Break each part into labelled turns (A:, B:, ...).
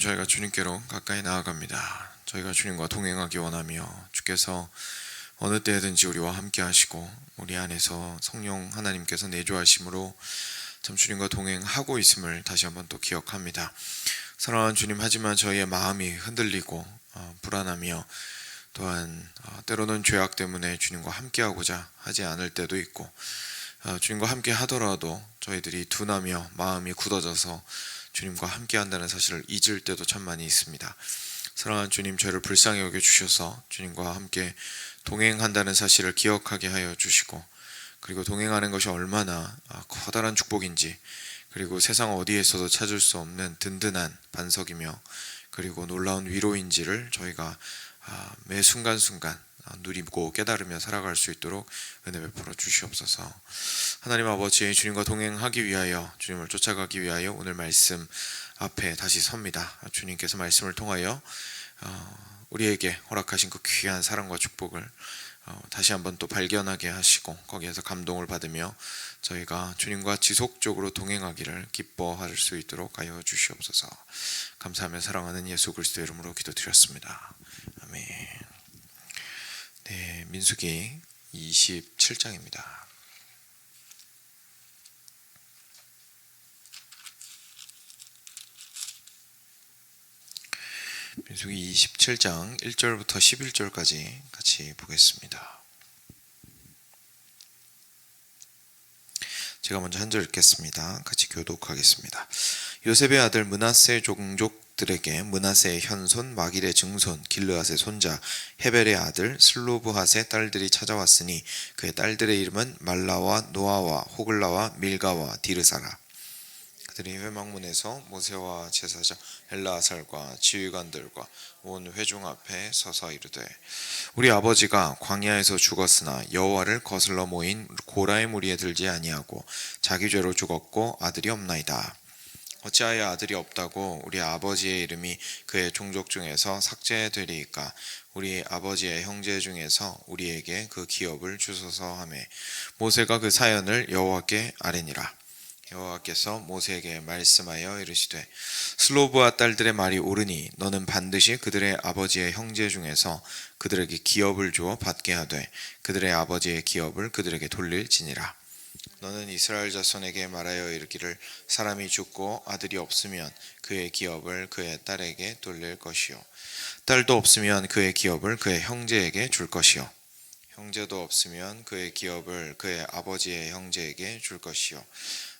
A: 저희가 주님께로 가까이 나아갑니다. 저희가 주님과 동행하기 원하며 주께서 어느 때든지 우리와 함께 하시고 우리 안에서 성령 하나님께서 내주하심으로 참 주님과 동행하고 있음을 다시 한번 또 기억합니다. 사랑하는 주님, 하지만 저희의 마음이 흔들리고 불안하며 또한 때로는 죄악 때문에 주님과 함께하고자 하지 않을 때도 있고 주님과 함께 하더라도 저희들이 둔하며 마음이 굳어져서 주님과 함께 한다는 사실을 잊을 때도 참 많이 있습니다. 사랑하는 주님, 저희를 불쌍히 여겨주셔서 주님과 함께 동행한다는 사실을 기억하게 하여 주시고, 그리고 동행하는 것이 얼마나 커다란 축복인지, 그리고 세상 어디에서도 찾을 수 없는 든든한 반석이며 그리고 놀라운 위로인지를 저희가 매 순간순간 누리고 깨달으며 살아갈 수 있도록 은혜 베풀어 주시옵소서. 하나님 아버지, 주님과 동행하기 위하여, 주님을 쫓아가기 위하여 오늘 말씀 앞에 다시 섭니다. 주님께서 말씀을 통하여 우리에게 허락하신 그 귀한 사랑과 축복을 다시 한번 또 발견하게 하시고 거기에서 감동을 받으며 저희가 주님과 지속적으로 동행하기를 기뻐할 수 있도록 하여 주시옵소서. 감사하며 사랑하는 예수 그리스도의 이름으로 기도드렸습니다. 아멘. 네, 민수기 27장입니다. 민수기 27장 1절부터 11절까지 같이 보겠습니다. 제가 먼저 한 절 읽겠습니다. 같이 교독하겠습니다. 요셉의 아들 므낫세 종족들에게 므낫세의 현손 마길의 증손 길르앗의 손자 헤벨의 아들 슬로브핫의 딸들이 찾아왔으니 그의 딸들의 이름은 말라와 노아와 호글라와 밀가와 디르사라. 그들이 회막문에서 모세와 제사장 엘라살과 지휘관들과 온 회중 앞에 서서 이르되, 우리 아버지가 광야에서 죽었으나 여호와를 거슬러 모인 고라의 무리에 들지 아니하고 자기 죄로 죽었고 아들이 없나이다. 어찌하여 아들이 없다고 우리 아버지의 이름이 그의 종족 중에서 삭제되리이까? 우리 아버지의 형제 중에서 우리에게 그 기업을 주소서 하며 모세가 그 사연을 여호와께 아뢰니라. 여호와께서 모세에게 말씀하여 이르시되, 슬로브와 딸들의 말이 옳으니 너는 반드시 그들의 아버지의 형제 중에서 그들에게 기업을 주어 받게 하되 그들의 아버지의 기업을 그들에게 돌릴지니라. 너는 이스라엘 자손에게 말하여 이르기를, 사람이 죽고 아들이 없으면 그의 기업을 그의 딸에게 돌릴 것이요 딸도 없으면 그의 기업을 그의 형제에게 줄 것이요 형제도 없으면 그의 기업을 그의 아버지의 형제에게 줄 것이요.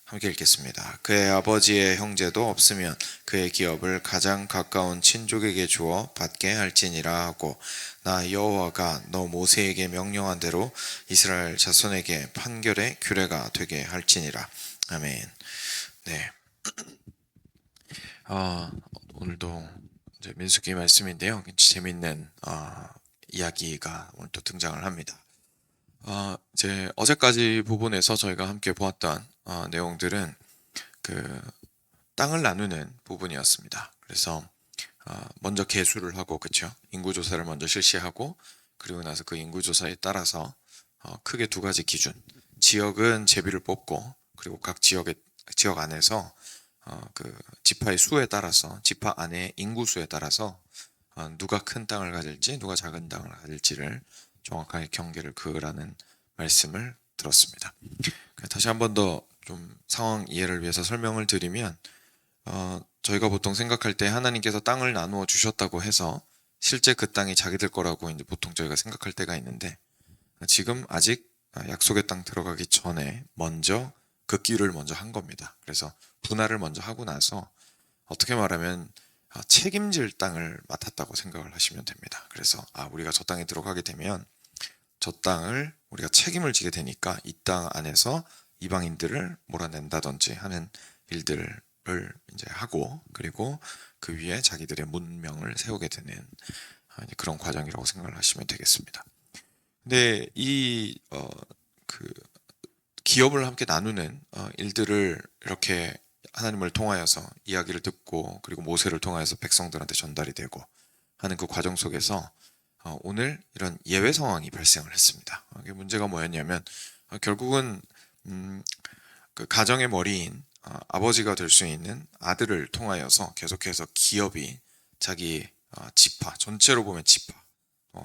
A: 함께 읽겠습니다. 그의 아버지의 형제도 없으면 그의 기업을 가장 가까운 친족에게 주어 받게 할지니라 하고, 나 여호와가 너 모세에게 명령한 대로 이스라엘 자손에게 판결의 규례가 되게 할지니라. 아멘. 네. 오늘도 이제 민수기 말씀인데요. 재밌는 이야기가 오늘 또 등장을 합니다. 이제 어제까지 부분에서 저희가 함께 보았던 내용들은 그 땅을 나누는 부분이었습니다. 그래서 먼저 계수를 하고, 그렇죠? 인구조사를 먼저 실시하고, 그리고 나서 그 인구조사에 따라서 크게 두 가지 기준, 지역은 제비를 뽑고, 그리고 각 지역 안에서 그 지파의 수에 따라서, 지파 안의 인구수에 따라서 누가 큰 땅을 가질지 누가 작은 땅을 가질지를 정확하게 경계를 그으라는 말씀을 들었습니다. 다시 한 번 더 좀 상황 이해를 위해서 설명을 드리면, 저희가 보통 생각할 때 하나님께서 땅을 나누어 주셨다고 해서 실제 그 땅이 자기들 거라고 이제 보통 저희가 생각할 때가 있는데, 지금 아직 약속의 땅 들어가기 전에 먼저 그 길을 먼저 한 겁니다. 그래서 분할을 먼저 하고 나서 어떻게 말하면 책임질 땅을 맡았다고 생각을 하시면 됩니다. 그래서 우리가 저 땅에 들어가게 되면 저 땅을 우리가 책임을 지게 되니까 이 땅 안에서 이방인들을 몰아낸다든지 하는 일들을 이제 하고, 그리고 그 위에 자기들의 문명을 세우게 되는 그런 과정이라고 생각을 하시면 되겠습니다. 근데 이 기업을 함께 나누는 일들을 이렇게 하나님을 통하여서 이야기를 듣고, 그리고 모세를 통하여서 백성들한테 전달이 되고 하는 그 과정 속에서 오늘 이런 예외 상황이 발생을 했습니다. 이게 문제가 뭐였냐면, 결국은 그 가정의 머리인 아버지가 될 수 있는 아들을 통하여서 계속해서 기업이 자기 지파, 전체로 보면 지파,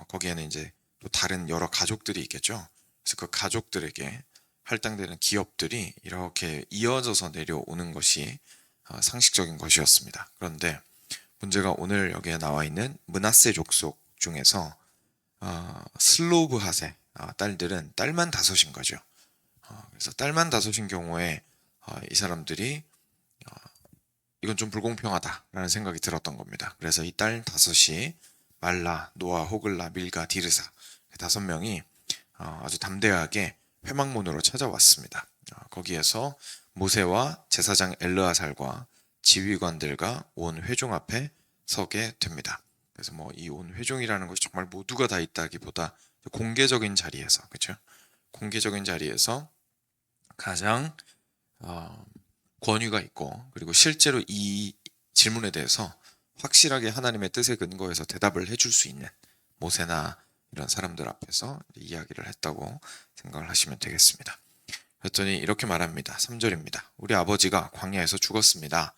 A: 거기에는 이제 또 다른 여러 가족들이 있겠죠. 그래서 그 가족들에게 할당되는 기업들이 이렇게 이어져서 내려오는 것이 상식적인 것이었습니다. 그런데 문제가 오늘 여기에 나와 있는 므낫세 족속 중에서 슬로브핫의 딸들은 딸만 다섯인 거죠. 그래서 딸만 다섯인 경우에 이 사람들이 이건 좀 불공평하다라는 생각이 들었던 겁니다. 그래서 이 딸 다섯이 말라, 노아, 호글라, 밀가, 디르사 다섯 명이 아주 담대하게 회막문으로 찾아왔습니다. 거기에서 모세와 제사장 엘르아살과 지휘관들과 온 회중 앞에 서게 됩니다. 그래서 뭐 이 온 회중이라는 것이 정말 모두가 다 있다기보다 공개적인 자리에서, 그렇죠? 공개적인 자리에서 가장 권위가 있고, 그리고 실제로 이 질문에 대해서 확실하게 하나님의 뜻에 근거해서 대답을 해줄 수 있는 모세나 이런 사람들 앞에서 이야기를 했다고 생각을 하시면 되겠습니다. 그랬더니 이렇게 말합니다. 3절입니다. 우리 아버지가 광야에서 죽었습니다.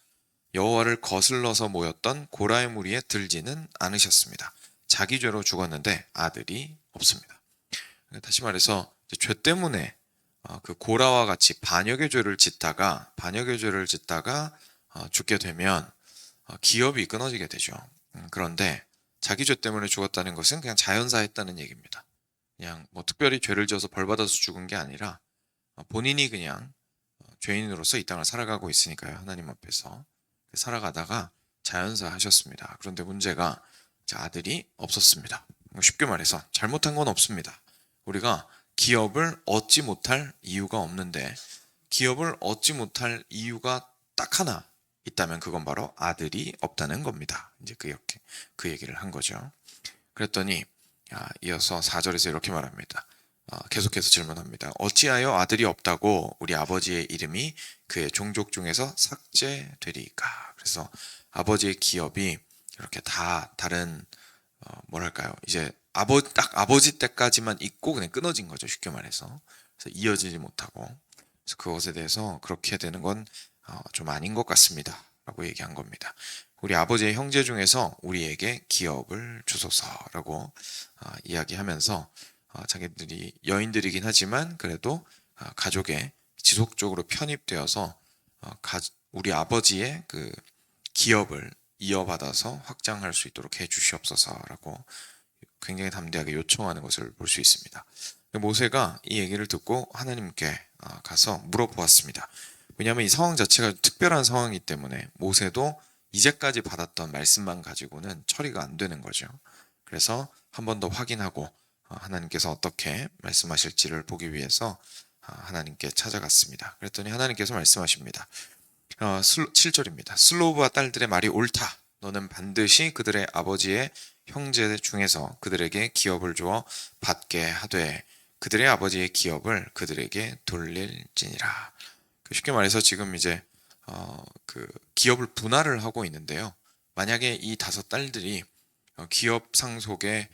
A: 여호와를 거슬러서 모였던 고라의 무리에 들지는 않으셨습니다. 자기 죄로 죽었는데 아들이 없습니다. 다시 말해서 죄 때문에 그 고라와 같이 반역의 죄를 짓다가 죽게 되면 기업이 끊어지게 되죠. 그런데 자기 죄 때문에 죽었다는 것은 그냥 자연사했다는 얘기입니다. 그냥 뭐 특별히 죄를 지어서 벌 받아서 죽은 게 아니라 본인이 그냥 죄인으로서 이 땅을 살아가고 있으니까요. 하나님 앞에서 살아가다가 자연사 하셨습니다. 그런데 문제가 아들이 없었습니다. 쉽게 말해서 잘못한 건 없습니다. 우리가 기업을 얻지 못할 이유가 없는데, 기업을 얻지 못할 이유가 딱 하나 있다면 그건 바로 아들이 없다는 겁니다. 이제 그 얘기를 한 거죠. 그랬더니 이어서 4절에서 이렇게 말합니다. 계속해서 질문합니다. 어찌하여 아들이 없다고 우리 아버지의 이름이 그의 종족 중에서 삭제되리까? 그래서 아버지의 기업이 이렇게 다 다른 뭐랄까요? 이제 딱 아버지 때까지만 있고 그냥 끊어진 거죠. 쉽게 말해서. 그래서 이어지지 못하고. 그래서 그것에 대해서 그렇게 되는 건 좀 아닌 것 같습니다. 라고 얘기한 겁니다. 우리 아버지의 형제 중에서 우리에게 기업을 주소서라고 이야기하면서 자기들이 여인들이긴 하지만 그래도 가족에 지속적으로 편입되어서 우리 아버지의 그 기업을 이어받아서 확장할 수 있도록 해 주시옵소서라고 굉장히 담대하게 요청하는 것을 볼 수 있습니다. 모세가 이 얘기를 듣고 하나님께 가서 물어보았습니다. 왜냐하면 이 상황 자체가 특별한 상황이기 때문에 모세도 이제까지 받았던 말씀만 가지고는 처리가 안 되는 거죠. 그래서 한 번 더 확인하고 하나님께서 어떻게 말씀하실지를 보기 위해서 하나님께 찾아갔습니다. 그랬더니 하나님께서 말씀하십니다. 7절입니다. 슬로브와 딸들의 말이 옳다. 너는 반드시 그들의 아버지의 형제 중에서 그들에게 기업을 주어 받게 하되 그들의 아버지의 기업을 그들에게 돌릴지니라. 쉽게 말해서 지금 이제 그 기업을 분할을 하고 있는데요. 만약에 이 다섯 딸들이 기업 상속에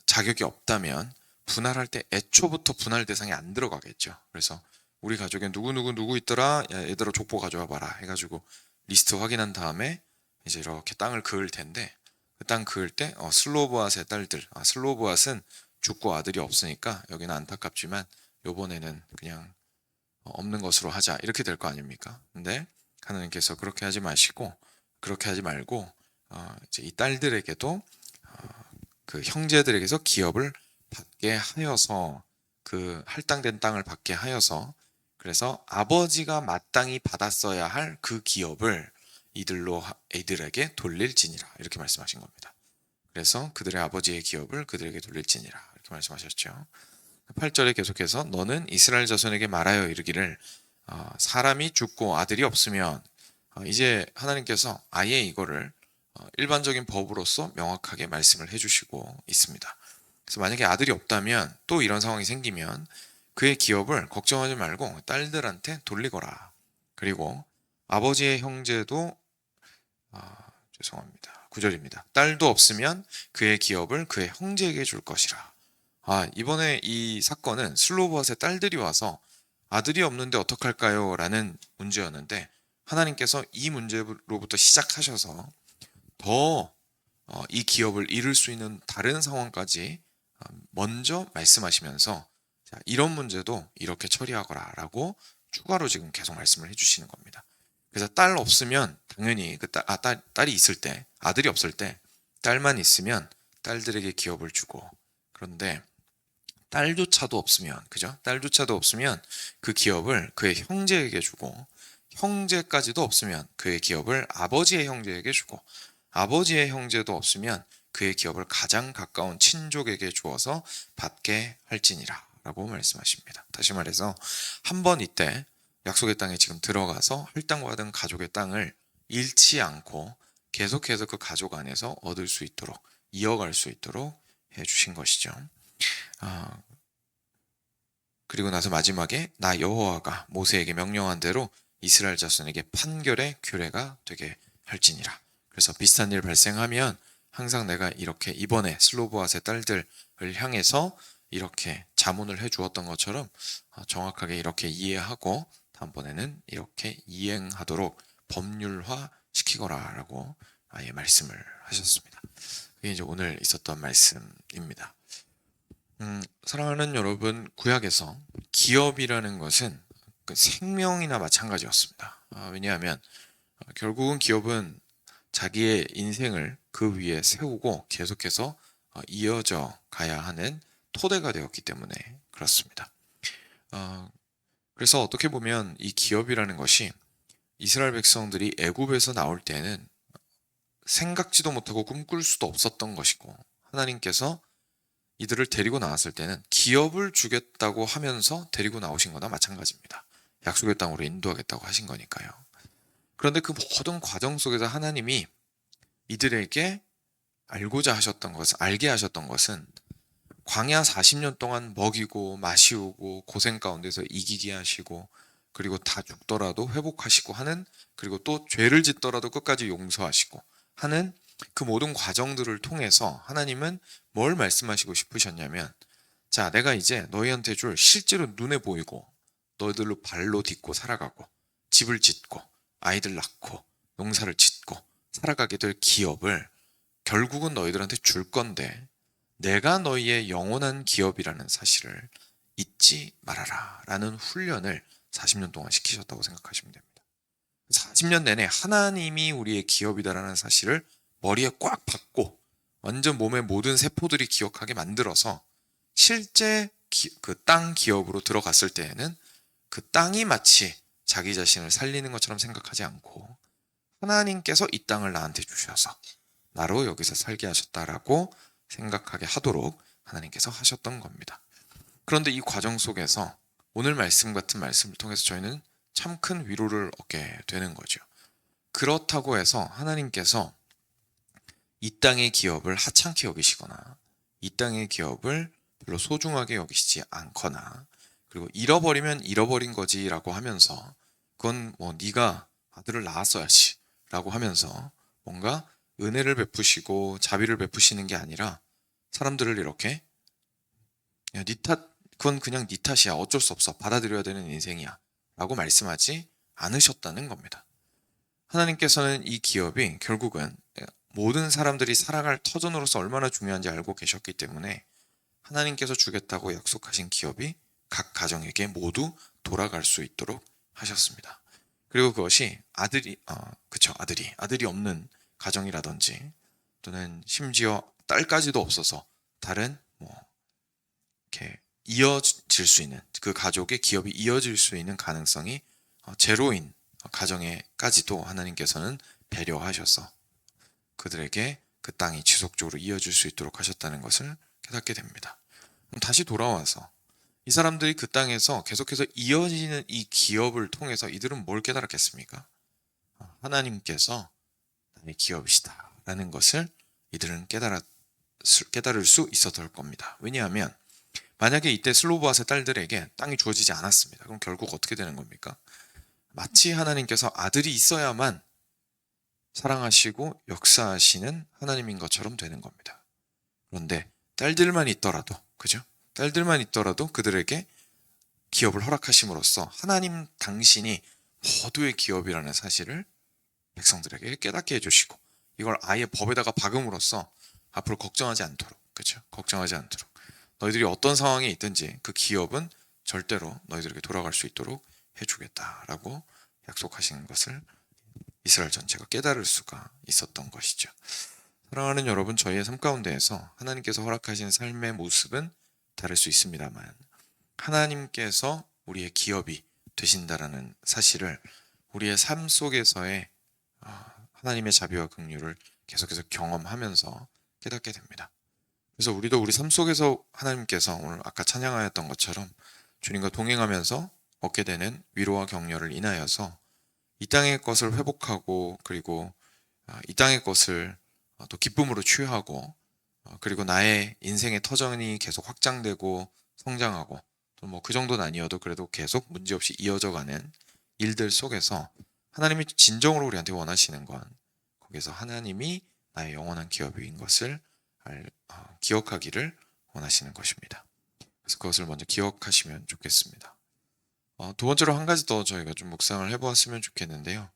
A: 자격이 없다면 분할할 때 애초부터 분할 대상에 안 들어가겠죠. 그래서 우리 가족에 누구 있더라, 야, 얘들아 족보 가져와 봐라 해가지고 리스트 확인한 다음에 이제 이렇게 땅을 그을 텐데, 그 땅 그을 때 슬로브앗의 딸들, 슬로브앗은 죽고 아들이 없으니까 여기는 안타깝지만 요번에는 그냥 없는 것으로 하자, 이렇게 될 거 아닙니까? 근데 하나님께서 그렇게 하지 말고 이제 이 딸들에게도 그 형제들에게서 기업을 받게 하여서, 그 할당된 땅을 받게 하여서, 그래서 아버지가 마땅히 받았어야 할 그 기업을 이들에게 돌릴지니라, 이렇게 말씀하신 겁니다. 그래서 그들의 아버지의 기업을 그들에게 돌릴지니라, 이렇게 말씀하셨죠. 8절에 계속해서 너는 이스라엘 자손에게 말하여 이르기를 사람이 죽고 아들이 없으면, 이제 하나님께서 아예 이거를 일반적인 법으로서 명확하게 말씀을 해주시고 있습니다. 그래서 만약에 아들이 없다면, 또 이런 상황이 생기면 그의 기업을 걱정하지 말고 딸들한테 돌리거라. 그리고 아버지의 형제도 죄송합니다. 9절입니다. 딸도 없으면 그의 기업을 그의 형제에게 줄 것이라. 이번에 이 사건은 슬로브앗의 딸들이 와서 아들이 없는데 어떡할까요? 라는 문제였는데 하나님께서 이 문제로부터 시작하셔서 더 이 기업을 이룰 수 있는 다른 상황까지 먼저 말씀하시면서 자, 이런 문제도 이렇게 처리하거라 라고 추가로 지금 계속 말씀을 해주시는 겁니다. 그래서 딸 없으면 당연히 딸이 있을 때, 아들이 없을 때 딸만 있으면 딸들에게 기업을 주고, 그런데 딸조차도 없으면, 그죠? 딸조차도 없으면 그 기업을 그의 형제에게 주고, 형제까지도 없으면 그의 기업을 아버지의 형제에게 주고, 아버지의 형제도 없으면 그의 기업을 가장 가까운 친족에게 주어서 받게 할지니라 라고 말씀하십니다. 다시 말해서 한 번 이때 약속의 땅에 지금 들어가서 할당받은 가족의 땅을 잃지 않고 계속해서 그 가족 안에서 얻을 수 있도록, 이어갈 수 있도록 해주신 것이죠. 그리고 나서 마지막에 나 여호와가 모세에게 명령한 대로 이스라엘 자손에게 판결의 규례가 되게 할지니라. 그래서 비슷한 일 발생하면 항상 내가 이렇게 이번에 슬로보앗의 딸들을 향해서 이렇게 자문을 해 주었던 것처럼 정확하게 이렇게 이해하고 다음번에는 이렇게 이행하도록 법률화 시키거라 라고 아예 말씀을 하셨습니다. 그게 이제 오늘 있었던 말씀입니다. 사랑하는 여러분, 구약에서 기업이라는 것은 그 생명이나 마찬가지였습니다. 왜냐하면 결국은 기업은 자기의 인생을 그 위에 세우고 계속해서 이어져 가야 하는 토대가 되었기 때문에 그렇습니다. 그래서 어떻게 보면 이 기업이라는 것이 이스라엘 백성들이 애굽에서 나올 때는 생각지도 못하고 꿈꿀 수도 없었던 것이고, 하나님께서 이들을 데리고 나왔을 때는 기업을 주겠다고 하면서 데리고 나오신 거나 마찬가지입니다. 약속의 땅으로 인도하겠다고 하신 거니까요. 그런데 그 모든 과정 속에서 하나님이 이들에게 알게 하셨던 것은 광야 40년 동안 먹이고 마시우고 고생 가운데서 이기게 하시고, 그리고 다 죽더라도 회복하시고 하는, 그리고 또 죄를 짓더라도 끝까지 용서하시고 하는 그 모든 과정들을 통해서 하나님은 뭘 말씀하시고 싶으셨냐면, 자, 내가 이제 너희한테 줄 실제로 눈에 보이고 너희들로 발로 딛고 살아가고 집을 짓고 아이들 낳고 농사를 짓고 살아가게 될 기업을 결국은 너희들한테 줄 건데, 내가 너희의 영원한 기업이라는 사실을 잊지 말아라 라는 훈련을 40년 동안 시키셨다고 생각하시면 됩니다. 40년 내내 하나님이 우리의 기업이다라는 사실을 머리에 꽉 박고 완전 몸의 모든 세포들이 기억하게 만들어서 실제 그 땅 기업으로 들어갔을 때에는 그 땅이 마치 자기 자신을 살리는 것처럼 생각하지 않고 하나님께서 이 땅을 나한테 주셔서 나로 여기서 살게 하셨다라고 생각하게 하도록 하나님께서 하셨던 겁니다. 그런데 이 과정 속에서 오늘 말씀 같은 말씀을 통해서 저희는 참 큰 위로를 얻게 되는 거죠. 그렇다고 해서 하나님께서 이 땅의 기업을 하찮게 여기시거나 이 땅의 기업을 별로 소중하게 여기시지 않거나, 그리고 잃어버리면 잃어버린 거지라고 하면서 그건 뭐 네가 아들을 낳았어야지 라고 하면서 뭔가 은혜를 베푸시고 자비를 베푸시는 게 아니라 사람들을 이렇게 야, 그건 그냥 네 탓이야, 어쩔 수 없어, 받아들여야 되는 인생이야 라고 말씀하지 않으셨다는 겁니다. 하나님께서는 이 기업이 결국은 모든 사람들이 살아갈 터전으로서 얼마나 중요한지 알고 계셨기 때문에 하나님께서 주겠다고 약속하신 기업이 각 가정에게 모두 돌아갈 수 있도록 하셨습니다. 그리고 그것이 아들이 없는 가정이라든지 또는 심지어 딸까지도 없어서 다른 이렇게 이어질 수 있는, 그 가족의 기업이 이어질 수 있는 가능성이 제로인 가정에까지도 하나님께서는 배려하셔서 그들에게 그 땅이 지속적으로 이어질 수 있도록 하셨다는 것을 깨닫게 됩니다. 다시 돌아와서 이 사람들이 그 땅에서 계속해서 이어지는 이 기업을 통해서 이들은 뭘 깨달았겠습니까? 하나님께서 나의 기업이시다 라는 것을 이들은 깨달을 수 있었을 겁니다. 왜냐하면 만약에 이때 슬로보앗의 딸들에게 땅이 주어지지 않았습니다. 그럼 결국 어떻게 되는 겁니까? 마치 하나님께서 아들이 있어야만 사랑하시고 역사하시는 하나님인 것처럼 되는 겁니다. 그런데 딸들만 있더라도, 그죠? 딸들만 있더라도 그들에게 기업을 허락하심으로써 하나님 당신이 모두의 기업이라는 사실을 백성들에게 깨닫게 해주시고 이걸 아예 법에다가 박음으로써 앞으로 걱정하지 않도록, 그렇죠? 걱정하지 않도록 너희들이 어떤 상황에 있든지 그 기업은 절대로 너희들에게 돌아갈 수 있도록 해주겠다라고 약속하신 것을 이스라엘 전체가 깨달을 수가 있었던 것이죠. 사랑하는 여러분, 저희의 삶 가운데에서 하나님께서 허락하신 삶의 모습은 다를 수 있습니다만 하나님께서 우리의 기업이 되신다라는 사실을 우리의 삶 속에서의 하나님의 자비와 긍휼을 계속해서 경험하면서 깨닫게 됩니다. 그래서 우리도 우리 삶 속에서 하나님께서 오늘 아까 찬양하였던 것처럼 주님과 동행하면서 얻게 되는 위로와 격려를 인하여서 이 땅의 것을 회복하고 그리고 이 땅의 것을 또 기쁨으로 취하고 그리고 나의 인생의 터전이 계속 확장되고 성장하고 또 뭐 그 정도는 아니어도 그래도 계속 문제없이 이어져가는 일들 속에서 하나님이 진정으로 우리한테 원하시는 건 거기서 하나님이 나의 영원한 기업인 것을 기억하기를 원하시는 것입니다. 그래서 그것을 먼저 기억하시면 좋겠습니다. 두 번째로 한 가지 더 저희가 좀 묵상을 해보았으면 좋겠는데요.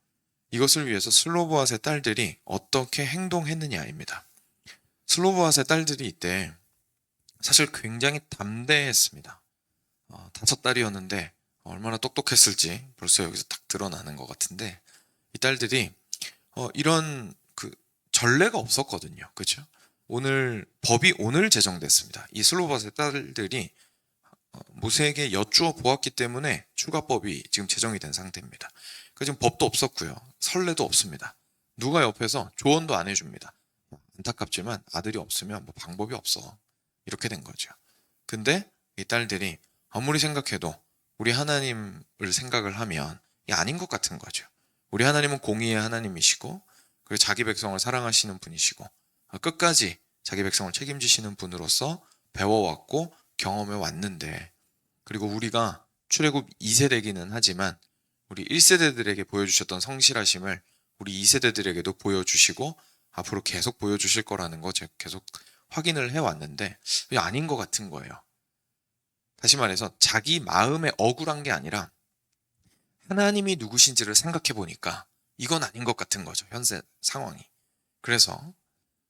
A: 이것을 위해서 슬로보앗의 딸들이 어떻게 행동했느냐입니다. 슬로보앗의 딸들이 이때 사실 굉장히 담대했습니다. 5딸이었는데 얼마나 똑똑했을지 벌써 여기서 딱 드러나는 것 같은데 이 딸들이 이런 그 전례가 없었거든요. 그렇죠? 오늘 법이 오늘 제정됐습니다. 이 슬로바스의 딸들이 모세에게 여쭈어 보았기 때문에 추가법이 지금 제정이 된 상태입니다. 그 지금 법도 없었고요. 선례도 없습니다. 누가 옆에서 조언도 안 해줍니다. 안타깝지만 아들이 없으면 뭐 방법이 없어. 이렇게 된 거죠. 근데 이 딸들이 아무리 생각해도 우리 하나님을 생각을 하면 이게 아닌 것 같은 거죠. 우리 하나님은 공의의 하나님이시고 그리고 자기 백성을 사랑하시는 분이시고 끝까지 자기 백성을 책임지시는 분으로서 배워왔고 경험해 왔는데 그리고 우리가 출애굽 2세대기는 하지만 우리 1세대들에게 보여주셨던 성실하심을 우리 2세대들에게도 보여주시고 앞으로 계속 보여주실 거라는 거 제가 계속 확인을 해왔는데 이게 아닌 것 같은 거예요. 다시 말해서 자기 마음에 억울한 게 아니라 하나님이 누구신지를 생각해 보니까 이건 아닌 것 같은 거죠. 현재 상황이. 그래서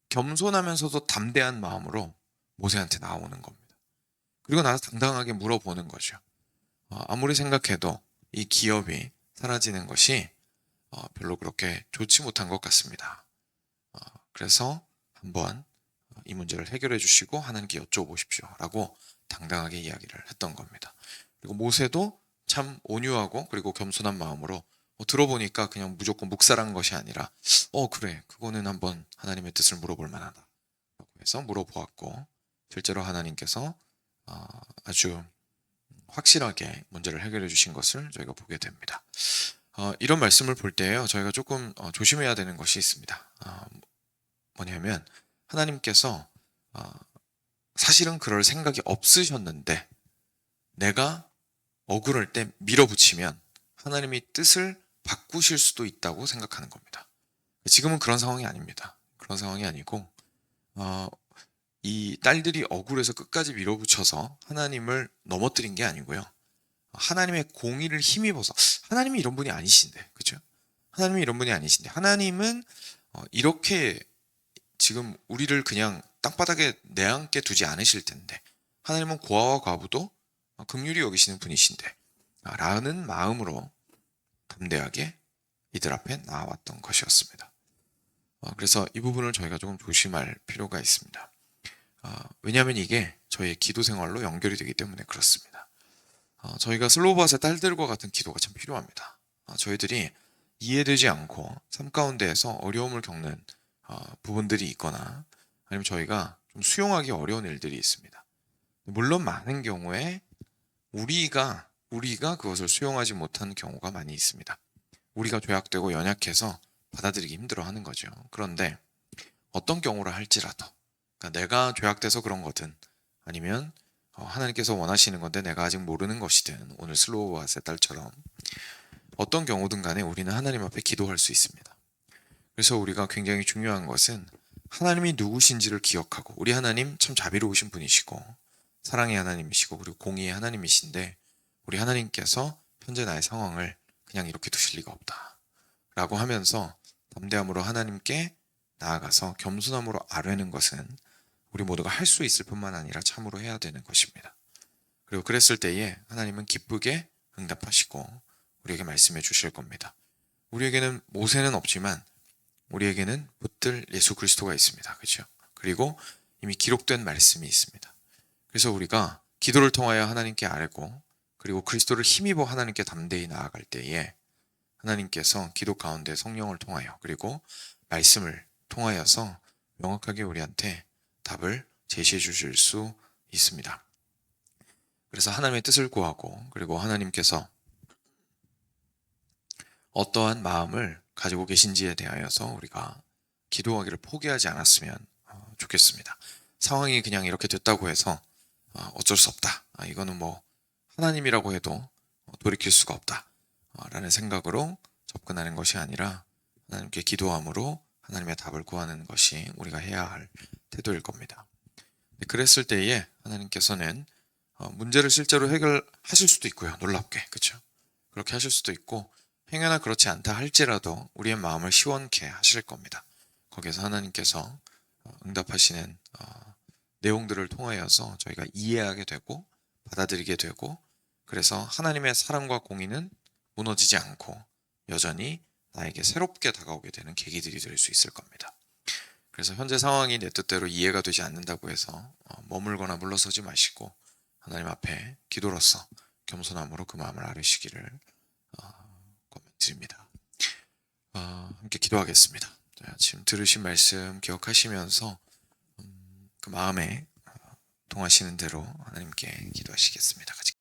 A: 겸손하면서도 담대한 마음으로 모세한테 나오는 겁니다. 그리고 나서 당당하게 물어보는 거죠. 아무리 생각해도 이 기업이 사라지는 것이 별로 그렇게 좋지 못한 것 같습니다. 그래서 한번 이 문제를 해결해 주시고 하나님께 여쭤보십시오 라고 당당하게 이야기를 했던 겁니다. 그리고 모세도 참 온유하고 그리고 겸손한 마음으로 들어보니까 그냥 무조건 묵살한 것이 아니라 그래 그거는 한번 하나님의 뜻을 물어볼 만하다 라고 해서 물어보았고 실제로 하나님께서 아주 확실하게 문제를 해결해 주신 것을 저희가 보게 됩니다. 이런 말씀을 볼 때요 저희가 조금 조심해야 되는 것이 있습니다. 뭐냐면 하나님께서 사실은 그럴 생각이 없으셨는데 내가 억울할 때 밀어붙이면 하나님이 뜻을 바꾸실 수도 있다고 생각하는 겁니다. 지금은 그런 상황이 아닙니다. 그런 상황이 아니고 이 딸들이 억울해서 끝까지 밀어붙여서 하나님을 넘어뜨린 게 아니고요. 하나님의 공의를 힘입어서 하나님이 이런 분이 아니신데 그렇죠? 하나님이 이런 분이 아니신데 하나님은 이렇게 지금 우리를 그냥 땅바닥에 내앉게 두지 않으실 텐데 하나님은 고아와 과부도 긍휼히 여기시는 분이신데 라는 마음으로 담대하게 이들 앞에 나왔던 것이었습니다. 그래서 이 부분을 저희가 조금 조심할 필요가 있습니다. 왜냐하면 이게 저희의 기도 생활로 연결이 되기 때문에 그렇습니다. 저희가 슬로바스의 딸들과 같은 기도가 참 필요합니다. 저희들이 이해되지 않고 삶 가운데에서 어려움을 겪는 부분들이 있거나 아니면 저희가 좀 수용하기 어려운 일들이 있습니다. 물론 많은 경우에 우리가 그것을 수용하지 못하는 경우가 많이 있습니다. 우리가 죄악되고 연약해서 받아들이기 힘들어하는 거죠. 그런데 어떤 경우라 할지라도 그러니까 내가 죄악돼서 그런 거든 아니면 하나님께서 원하시는 건데 내가 아직 모르는 것이든 오늘 슬로우아스의 딸처럼 어떤 경우든 간에 우리는 하나님 앞에 기도할 수 있습니다. 그래서 우리가 굉장히 중요한 것은 하나님이 누구신지를 기억하고 우리 하나님 참 자비로우신 분이시고 사랑의 하나님이시고 그리고 공의의 하나님이신데 우리 하나님께서 현재 나의 상황을 그냥 이렇게 두실 리가 없다 라고 하면서 담대함으로 하나님께 나아가서 겸손함으로 아뢰는 것은 우리 모두가 할 수 있을 뿐만 아니라 참으로 해야 되는 것입니다. 그리고 그랬을 때에 하나님은 기쁘게 응답하시고 우리에게 말씀해 주실 겁니다. 우리에게는 모세는 없지만 우리에게는 붙들 예수 그리스도가 있습니다. 그렇죠? 그리고 이미 기록된 말씀이 있습니다. 그래서 우리가 기도를 통하여 하나님께 아뢰고 그리고 그리스도를 힘입어 하나님께 담대히 나아갈 때에 하나님께서 기도 가운데 성령을 통하여 그리고 말씀을 통하여서 명확하게 우리한테 답을 제시해 주실 수 있습니다. 그래서 하나님의 뜻을 구하고 그리고 하나님께서 어떠한 마음을 가지고 계신지에 대하여서 우리가 기도하기를 포기하지 않았으면 좋겠습니다. 상황이 그냥 이렇게 됐다고 해서 어쩔 수 없다. 이거는 뭐 하나님이라고 해도 돌이킬 수가 없다. 라는 생각으로 접근하는 것이 아니라 하나님께 기도함으로 하나님의 답을 구하는 것이 우리가 해야 할 태도일 겁니다. 그랬을 때에 하나님께서는 문제를 실제로 해결하실 수도 있고요. 놀랍게. 그렇죠? 그렇게 하실 수도 있고 행여나 그렇지 않다 할지라도 우리의 마음을 시원케 하실 겁니다. 거기에서 하나님께서 응답하시는 내용들을 통하여서 저희가 이해하게 되고 받아들이게 되고 그래서 하나님의 사랑과 공의는 무너지지 않고 여전히 나에게 새롭게 다가오게 되는 계기들이 될 수 있을 겁니다. 그래서 현재 상황이 내 뜻대로 이해가 되지 않는다고 해서 머물거나 물러서지 마시고 하나님 앞에 기도로서 겸손함으로 그 마음을 아뢰시기를 권면드립니다. 함께 기도하겠습니다. 지금 들으신 말씀 기억하시면서 그 마음에 통하시는 대로 하나님께 기도하시겠습니다. 같이